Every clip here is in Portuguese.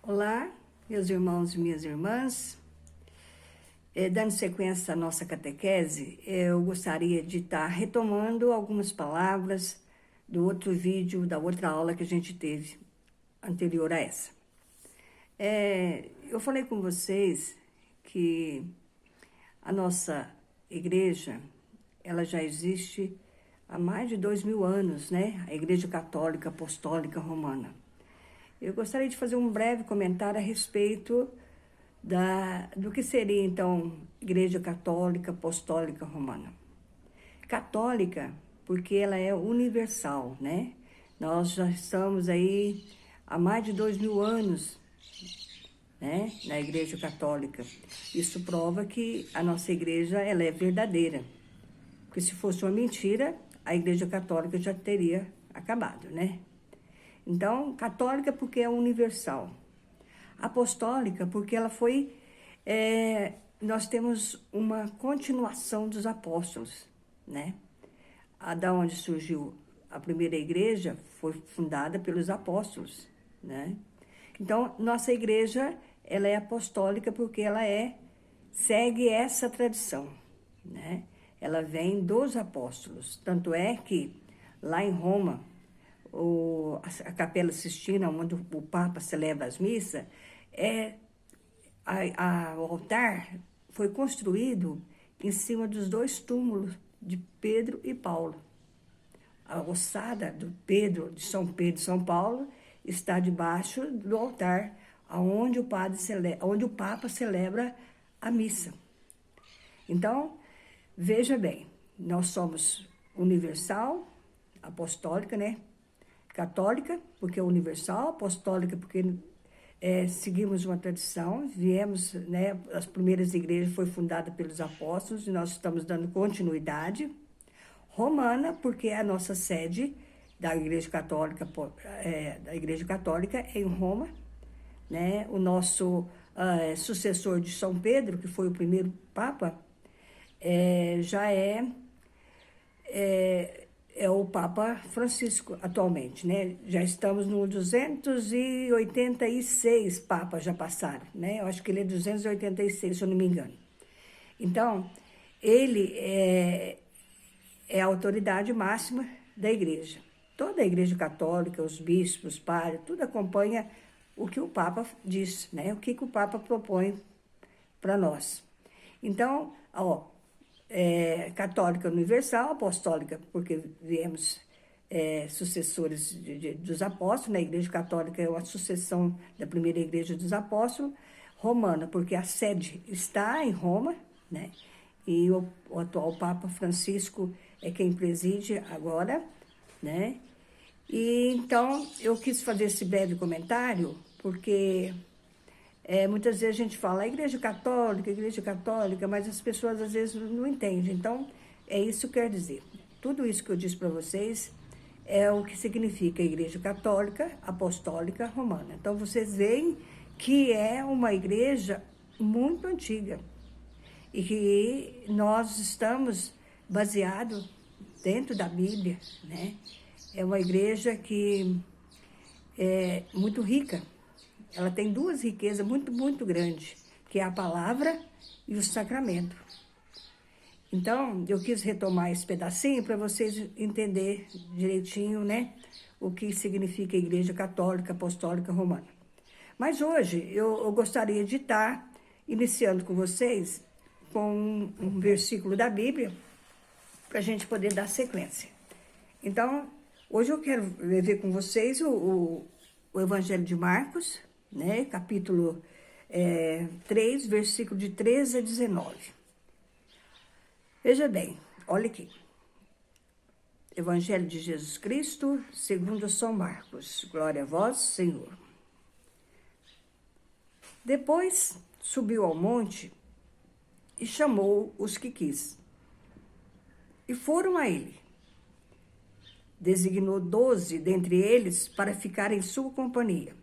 Olá, meus irmãos e minhas irmãs. Dando sequência à nossa catequese, eu gostaria de estar retomando algumas palavras do outro vídeo, da outra aula que a gente teve anterior a essa. Eu falei com vocês que a nossa igreja, ela já existe há mais de 2000 anos, né? A Igreja Católica Apostólica Romana. Eu gostaria de fazer um breve comentário a respeito do que seria, então, Igreja Católica Apostólica Romana. Católica, porque ela é universal, né? Nós já estamos aí há mais de 2000 anos, né, na Igreja Católica. Isso prova que a nossa igreja ela é verdadeira. Porque se fosse uma mentira, a Igreja Católica já teria acabado, né? Então, católica porque é universal. Apostólica porque ela foi... nós temos uma continuação dos apóstolos, né? Da onde surgiu a primeira igreja foi fundada pelos apóstolos, né? Então, nossa igreja, ela é apostólica porque ela segue essa tradição, né? Ela vem dos apóstolos. Tanto é que lá em Roma, a Capela Sistina, onde o Papa celebra as missas, o altar foi construído em cima dos dois túmulos de Pedro e Paulo. A ossada de São Pedro e São Paulo está debaixo do altar onde o Papa celebra a missa. Então, veja bem, nós somos universal, apostólica, né? Católica, porque é universal, apostólica, porque seguimos uma tradição, viemos, né? As primeiras igrejas foram fundadas pelos apóstolos e nós estamos dando continuidade. Romana, porque é a nossa sede da Igreja Católica, é em Roma, né? O nosso sucessor de São Pedro, que foi o primeiro Papa, já é o Papa Francisco atualmente, né? Já estamos no 286 papas já passaram, né? Eu acho que ele é 286, se eu não me engano. Então, ele é a autoridade máxima da igreja. Toda a igreja católica, os bispos, os padres, tudo acompanha o que o Papa diz, né? O que o Papa propõe para nós. Então, católica universal, apostólica, porque viemos sucessores dos apóstolos, né? A Igreja Católica é uma sucessão da primeira Igreja dos Apóstolos. Romana, porque a sede está em Roma, né? E o atual Papa Francisco é quem preside agora, né? E então eu quis fazer esse breve comentário, porque muitas vezes a gente fala Igreja Católica, mas as pessoas às vezes não entendem. Então, isso que quer dizer. Tudo isso que eu disse para vocês é o que significa Igreja Católica, Apostólica, Romana. Então, vocês veem que é uma igreja muito antiga e que nós estamos baseados dentro da Bíblia, né? É uma igreja que é muito rica. Ela tem duas riquezas muito, muito grandes, que é a palavra e o sacramento. Então, eu quis retomar esse pedacinho para vocês entenderem direitinho, né, o que significa a Igreja Católica Apostólica Romana. Mas hoje eu gostaria de estar iniciando com vocês com um versículo da Bíblia para a gente poder dar sequência. Então, hoje eu quero ver com vocês o Evangelho de Marcos, né, capítulo 3, versículo de 13 a 19. Veja bem, olha aqui. Evangelho de Jesus Cristo, segundo São Marcos. Glória a vós, Senhor. Depois subiu ao monte e chamou os que quis. E foram a ele. Designou 12 dentre eles para ficarem em sua companhia.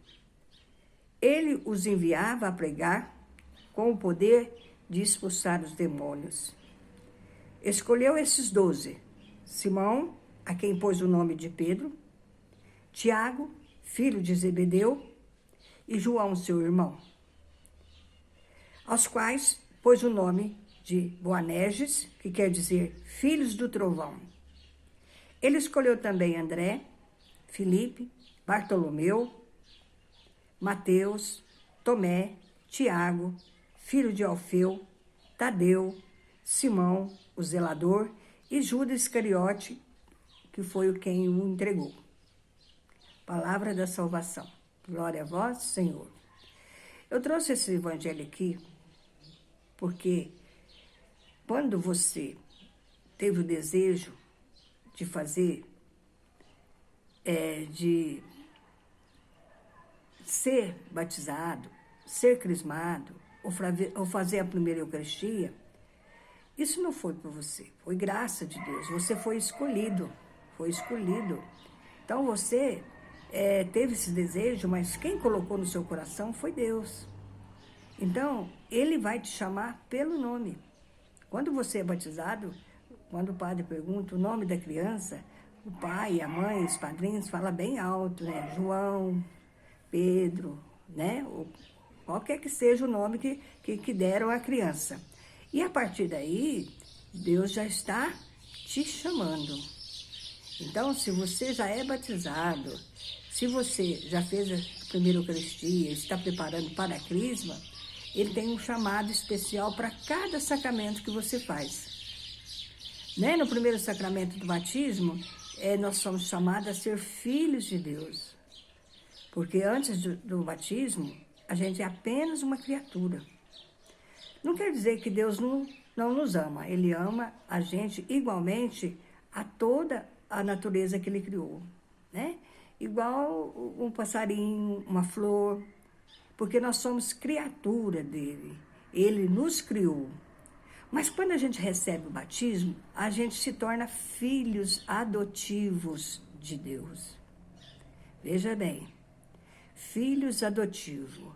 Ele os enviava a pregar com o poder de expulsar os demônios. Escolheu esses 12, Simão, a quem pôs o nome de Pedro, Tiago, filho de Zebedeu, e João, seu irmão, aos quais pôs o nome de Boanerges, que quer dizer filhos do trovão. Ele escolheu também André, Filipe, Bartolomeu, Mateus, Tomé, Tiago, filho de Alfeu, Tadeu, Simão, o zelador, e Judas Iscariote, que foi quem o entregou. Palavra da salvação. Glória a vós, Senhor. Eu trouxe esse evangelho aqui porque quando você teve o desejo de fazer, de ser batizado, ser crismado, ou fazer a primeira Eucaristia, isso não foi por você, foi graça de Deus. Você foi escolhido, foi escolhido. Então você teve esse desejo, mas quem colocou no seu coração foi Deus. Então, Ele vai te chamar pelo nome. Quando você é batizado, quando o padre pergunta o nome da criança, o pai, a mãe, os padrinhos falam bem alto, né? João, Pedro, né? Ou qualquer que seja o nome que deram à criança. E a partir daí, Deus já está te chamando. Então, se você já é batizado, se você já fez a primeira Eucaristia, está preparando para a crisma, Ele tem um chamado especial para cada sacramento que você faz. Né? No primeiro sacramento do batismo, nós somos chamados a ser filhos de Deus. Porque antes do batismo, a gente é apenas uma criatura. Não quer dizer que Deus não nos ama. Ele ama a gente igualmente a toda a natureza que Ele criou. Né? Igual um passarinho, uma flor, porque nós somos criatura dele. Ele nos criou. Mas quando a gente recebe o batismo, a gente se torna filhos adotivos de Deus. Veja bem, filhos adotivos.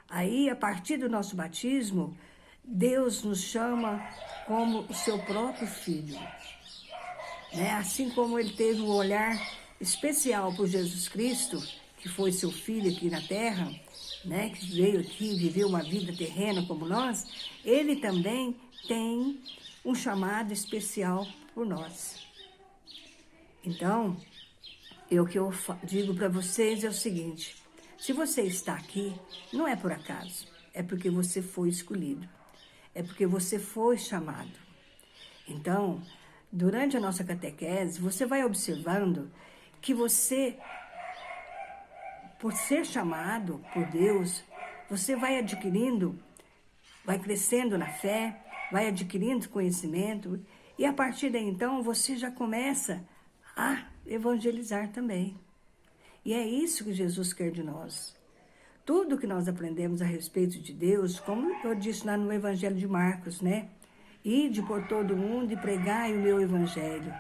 Aí, a partir do nosso batismo, Deus nos chama como o seu próprio filho. Né? Assim como Ele teve um olhar especial por Jesus Cristo, que foi seu filho aqui na terra, né? Que veio aqui, viveu uma vida terrena como nós, Ele também tem um chamado especial por nós. Então, o que eu digo para vocês é o seguinte: se você está aqui, não é por acaso, é porque você foi escolhido, é porque você foi chamado. Então, durante a nossa catequese, você vai observando que você, por ser chamado por Deus, você vai adquirindo, vai crescendo na fé, vai adquirindo conhecimento, e a partir daí, então, você já começa a evangelizar também. E é isso que Jesus quer de nós. Tudo que nós aprendemos a respeito de Deus, como eu disse lá no Evangelho de Marcos, né? Ide por todo mundo e pregai o meu evangelho.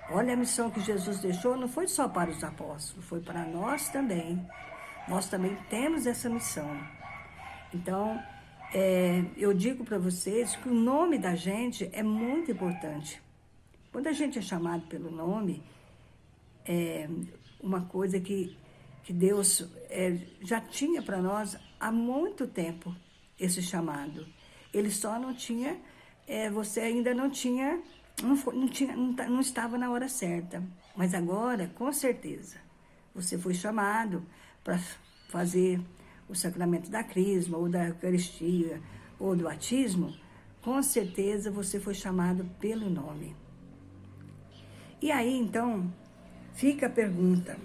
Olha, a missão que Jesus deixou não foi só para os apóstolos, foi para nós também. Nós também temos essa missão. Então, eu digo para vocês que o nome da gente é muito importante. Quando a gente é chamado pelo nome, é uma coisa que Deus já tinha para nós há muito tempo, esse chamado. Ele só não tinha, você ainda não tinha, não estava na hora certa. Mas agora, com certeza, você foi chamado para fazer o sacramento da crisma, ou da Eucaristia, ou do batismo. Com certeza você foi chamado pelo nome. E aí, então, fica a pergunta.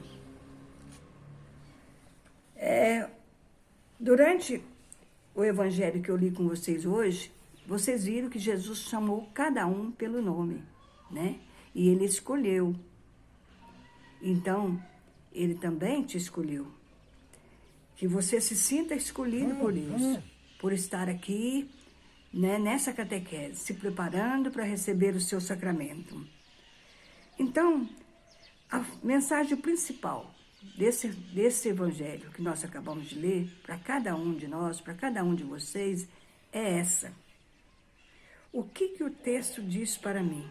Durante o evangelho que eu li com vocês hoje, vocês viram que Jesus chamou cada um pelo nome, né? E Ele escolheu. Então, Ele também te escolheu. Que você se sinta escolhido por Deus, por estar aqui, né, nessa catequese, se preparando para receber o seu sacramento. Então, a mensagem principal desse evangelho que nós acabamos de ler, para cada um de nós, para cada um de vocês, é essa. O que o texto diz para mim?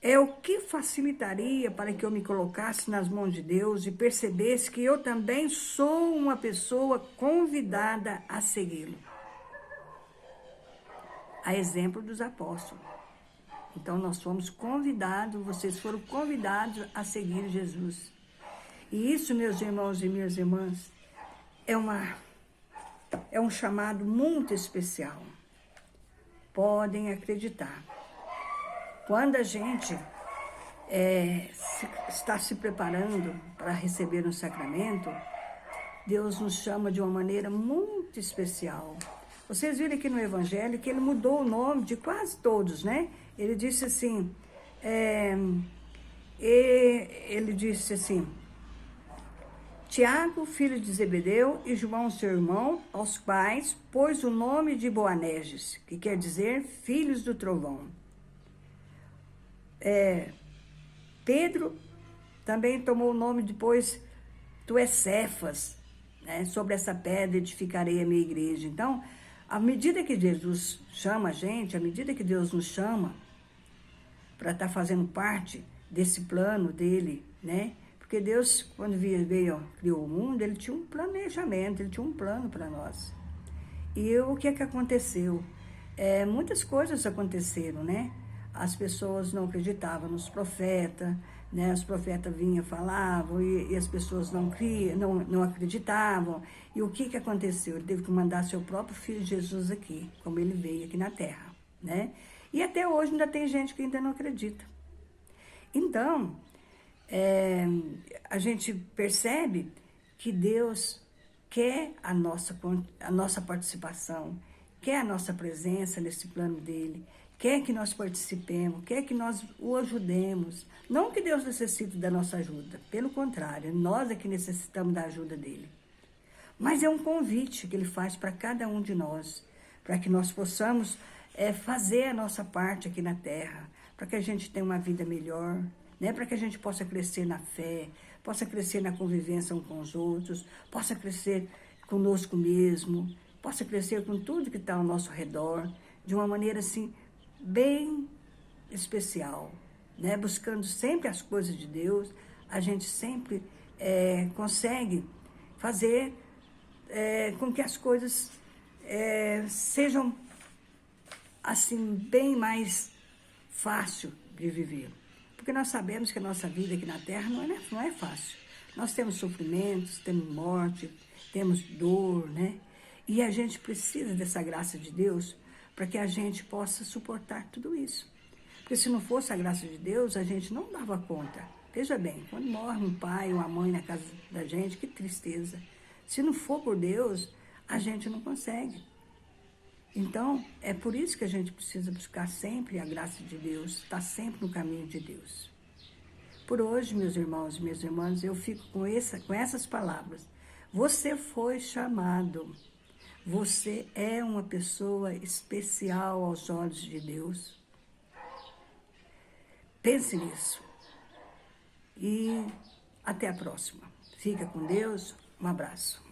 é o que facilitaria para que eu me colocasse nas mãos de Deus e percebesse que eu também sou uma pessoa convidada a segui-lo. A exemplo dos apóstolos. Então, nós fomos convidados, vocês foram convidados a seguir Jesus. E isso, meus irmãos e minhas irmãs, é um chamado muito especial. Podem acreditar. Quando a gente está se preparando para receber um sacramento, Deus nos chama de uma maneira muito especial. Vocês viram aqui no Evangelho que ele mudou o nome de quase todos, né? Ele disse assim, Tiago, filho de Zebedeu, e João, seu irmão, aos quais pôs o nome de Boanerges, que quer dizer filhos do trovão. Pedro também tomou o nome depois, tu és Cefas, né? Sobre essa pedra edificarei a minha igreja. Então, à medida que Jesus chama a gente, à medida que Deus nos chama para estar fazendo parte desse plano dele, né? Porque Deus, quando criou o mundo, ele tinha um planejamento, ele tinha um plano para nós. E o que é que aconteceu? Muitas coisas aconteceram, né? As pessoas não acreditavam nos profetas, né? Os profetas vinham, falavam, e as pessoas não acreditavam. E o que aconteceu? Ele teve que mandar seu próprio filho Jesus aqui, como ele veio aqui na Terra, né? E até hoje ainda tem gente que ainda não acredita. Então, a gente percebe que Deus quer a nossa participação, quer a nossa presença nesse plano dele, quer que nós participemos, quer que nós o ajudemos. Não que Deus necessite da nossa ajuda, pelo contrário, nós é que necessitamos da ajuda dele. Mas é um convite que ele faz para cada um de nós, para que nós possamos fazer a nossa parte aqui na Terra, para que a gente tenha uma vida melhor, né? Para que a gente possa crescer na fé, possa crescer na convivência uns com os outros, possa crescer conosco mesmo, possa crescer com tudo que está ao nosso redor, de uma maneira assim, bem especial, né? Buscando sempre as coisas de Deus, a gente sempre consegue fazer com que as coisas sejam assim bem mais fácil de viver. Porque nós sabemos que a nossa vida aqui na Terra não é fácil. Nós temos sofrimentos, temos morte, temos dor, né? E a gente precisa dessa graça de Deus para que a gente possa suportar tudo isso. Porque se não fosse a graça de Deus, a gente não dava conta. Veja bem, quando morre um pai ou uma mãe na casa da gente, que tristeza. Se não for por Deus, a gente não consegue. Então, é por isso que a gente precisa buscar sempre a graça de Deus, estar sempre no caminho de Deus. Por hoje, meus irmãos e minhas irmãs, eu fico com essas palavras. Você foi chamado. Você é uma pessoa especial aos olhos de Deus. Pense nisso. E até a próxima. Fica com Deus. Um abraço.